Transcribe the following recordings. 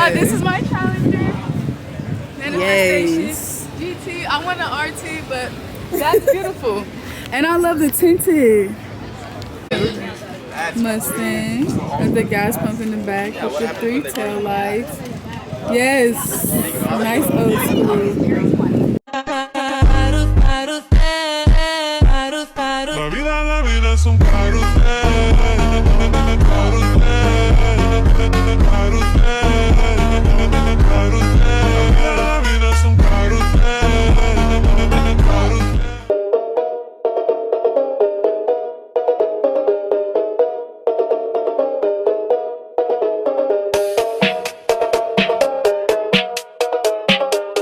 Yeah, this is my Challenger. Yes. GT. I want an RT, but that's beautiful. And I love the tinted Mustang with the gas pump in the back with the 3 tail lights. Yes, nice old school. La vida es un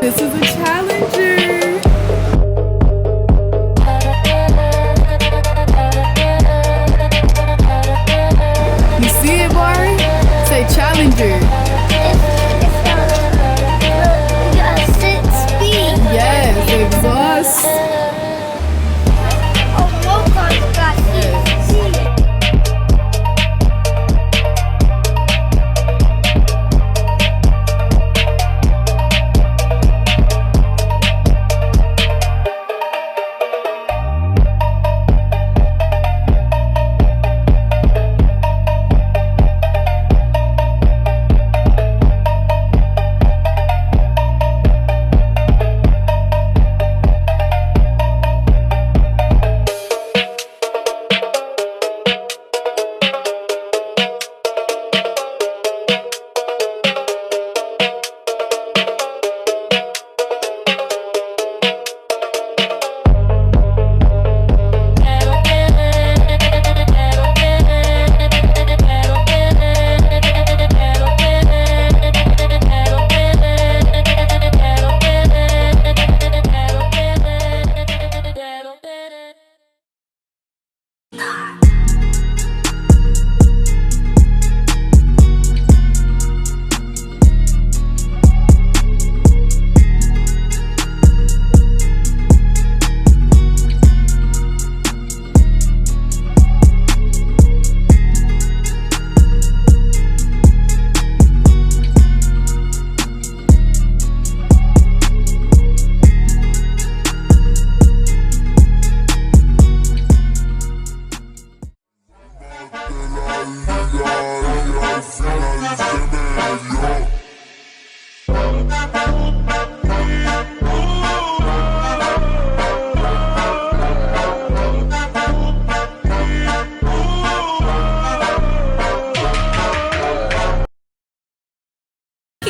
This is a Challenger. You see it, Bari? Say Challenger. Yes, exhaust.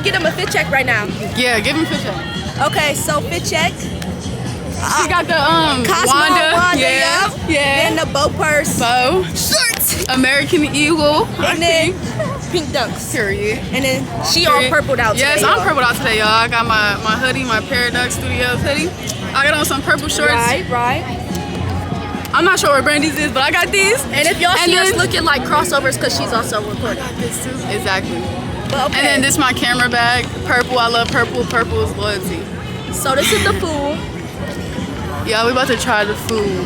Get him a fit check right now. Yeah, give him a fit check. Okay, so fit check. She got the Cosmo Wanda, yeah. Then the bow purse. Bow. Shorts. American Eagle. And then pink dunks. Period. And then she all purpled out today. Yes, I'm purpled out today, y'all. I got my hoodie, my Paradox Studios hoodie. I got on some purple shorts. Right. I'm not sure what brand these is, but I got these. And if y'all see us looking like crossovers, because she's also recording. This too. Exactly. But okay. And then this is my camera bag. Purple, I love purple. Purple is loyalty. So this is the food. Yeah, we about to try the food.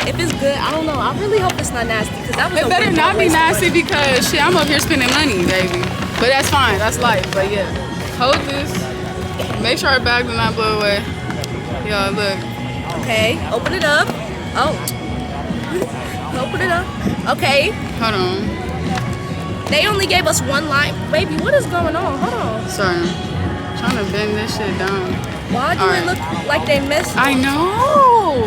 If it's good, I don't know. I really hope it's not nasty, because that was It better not be nasty because shit, I'm up here spending money, baby. But that's fine, that's life. But yeah, hold this. Make sure our bag does not blow away. Yo, look. Okay, open it up. Oh. Open it up. Okay. Hold on. They only gave us one line. Baby, what is going on? Hold on. Sorry. I'm trying to bend this shit down. Why do it look like they messed up? I know.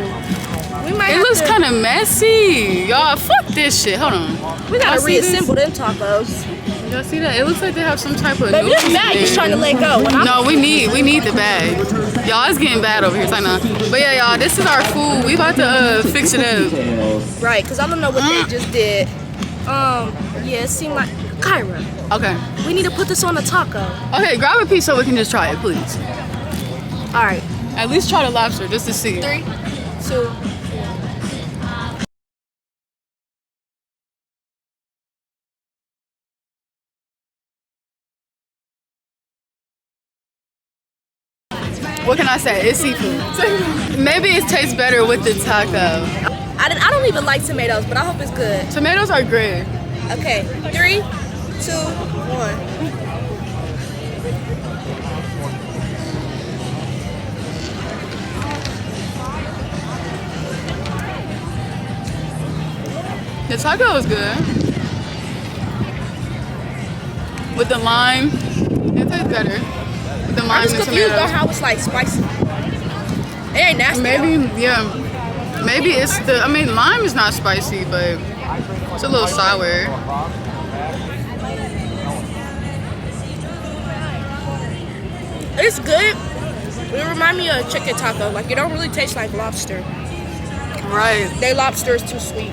We might It looks kind of messy. Y'all, fuck this shit. Hold on. We gotta reassemble them tacos. Y'all see that? It looks like they have some type of Baby, this bag is trying to let go. No, we need the bag. Y'all, it's getting bad over here. It's like, nah. But yeah, y'all, this is our food. We about to fix it up. Right, because I don't know what they just did. Yeah, it seemed like Kyra. Okay. We need to put this on a taco. Okay, grab a piece so we can just try it, please. All right. At least try the lobster just to see. 3, 2. What can I say? It's seafood. Maybe it tastes better with the taco. I don't even like tomatoes, but I hope it's good. Tomatoes are great. Okay, 3, 2, 1. The taco is good. With the lime, it tastes better. With the lime I'm just and confused tomatoes. about how it's like spicy. It ain't nasty. Maybe, though. yeah. Maybe it's the, I mean, lime is not spicy, but it's a little sour. It's good. It reminds me of a chicken taco. Like, it don't really taste like lobster. Right. Their lobster is too sweet.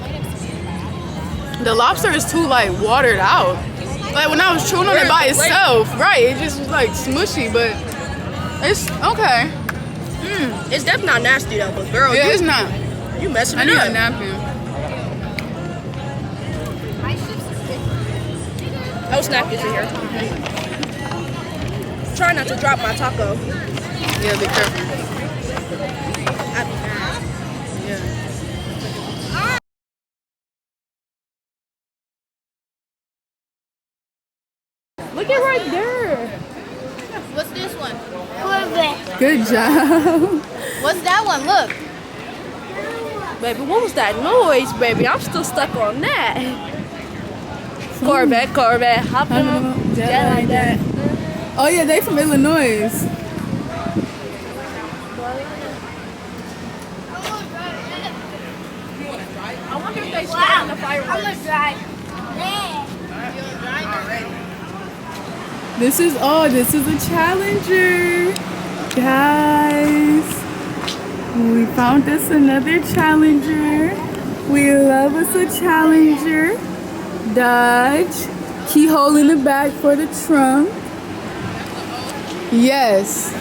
The lobster is too, like, watered out. Like, when I was chewing on it by itself, right, it just was, like, smushy, but it's okay. It's definitely not nasty though, but girl, Yeah, it's not. you messing I it need a up. napkin. Those napkins in here. Try not to drop my taco. Yeah, be careful. Yeah. Look at right there. What's this one? Good job. What's that one? Look. Baby, what was that noise, baby? I'm still stuck on that. Corvette, hop in them. Yeah, like that. Oh yeah, they from Illinois. I wonder if they starting the fireworks. This is a Challenger, guys. We found us another Challenger. We love us a Challenger. Dodge. Keyhole in the back for the trunk. Yes.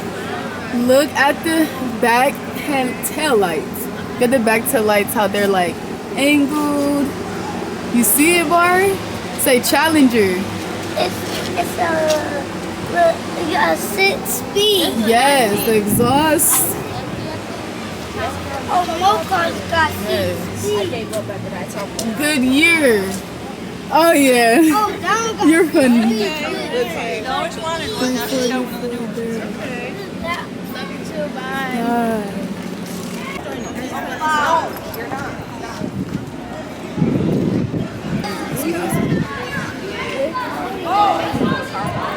Look at the back tail lights. Get the back tail lights, how they're like angled. You see it, Barry? Say Challenger. It's a 6-speed. Yes, the exhaust. Oh, no cars got 6 Yes. speed. Good year. Oh yeah. Oh, down got You're funny.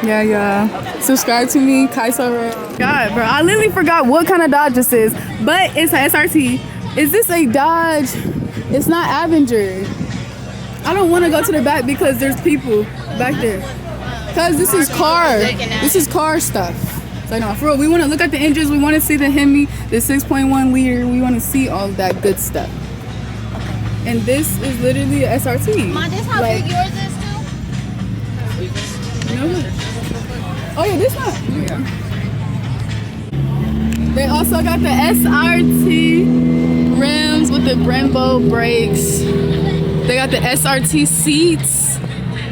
Yeah. Subscribe to me, Kaiser. God, bro, I literally forgot what kind of Dodge this is, but it's a SRT. Is this a Dodge? It's not Avenger. I don't want to go to the back because there's people back there. Cause this is car stuff. So no, for real, we want to look at the engines. We want to see the Hemi, the 6.1 liter. We want to see all that good stuff. And this is literally a SRT. Mom, this how Like, big yours is too? no. Oh yeah, this one. They also got the SRT rims with the Brembo brakes. They got the SRT seats.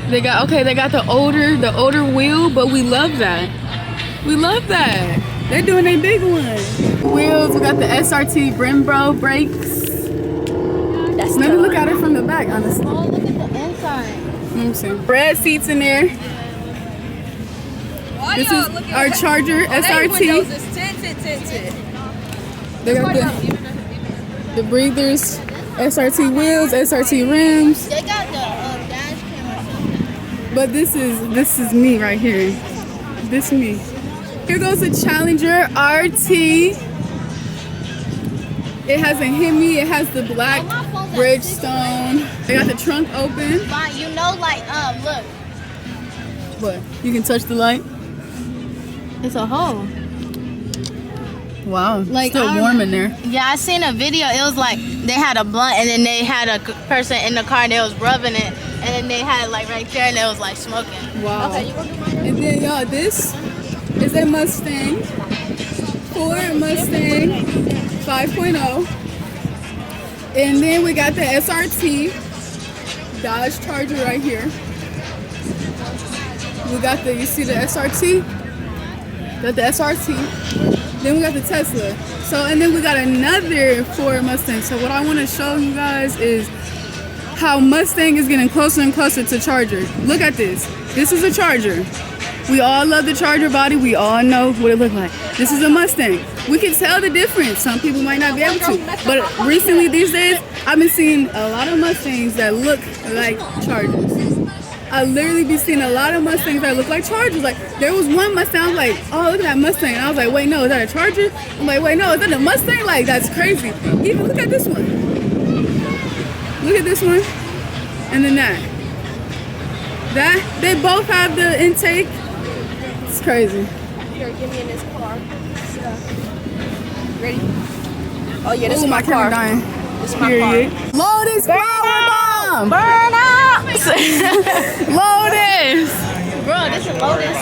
They got the older wheel, but we love that. We love that. They're doing a big one. Wheels, we got the SRT Brembo brakes. Let me look at it from the back, honestly. Oh, look at the inside. Let me see. Red seats in there. This is our Charger SRT. They got the breathers, SRT wheels, SRT rims. They got the dash camera. But this is me right here. This me. Here goes a Challenger RT. It has a Hemi. It has the black Bridgestone. They got the trunk open. But you know, like, look. What? You can touch the light. It's a hole. Wow. Like, Still warm in there. Yeah, I seen a video. It was like they had a blunt and then they had a person in the car and they was rubbing it. And then they had it like right there and it was like smoking. Wow. Okay, you want to do mine? And then y'all, this is a Mustang. Ford Mustang 5.0. And then we got the SRT Dodge Charger right here. We got you see the SRT? Got the SRT. Then we got the Tesla. So, and then we got another Ford Mustang. So what I want to show you guys is how Mustang is getting closer and closer to Charger. Look at this. This is a Charger. We all love the Charger body. We all know what it looked like. This is a Mustang. We can tell the difference. Some people might not be able to. But recently, these days, I've been seeing a lot of Mustangs that look like Chargers. I literally be seeing a lot of Mustangs that look like Chargers. Like, there was one Mustang, I was like, oh, look at that Mustang. And I was like, wait, no, is that a Charger? I'm like, wait, no, is that a Mustang? Like, that's crazy. Even look at this one. Look at this one. And then that. They both have the intake. It's crazy. Here, get me in this car. Ready? Oh yeah, this Ooh, is my camera car. dying. This is my Period. car. Lotus flower bomb. Burn out! Lotus. Bro, this is Lotus.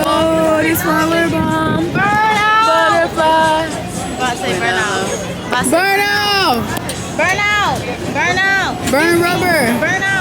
Lotus flower bomb. Burn out! Butterfly. About to say burn out. About to say Burn out. burn out! Burn out! Burn rubber. Burn out!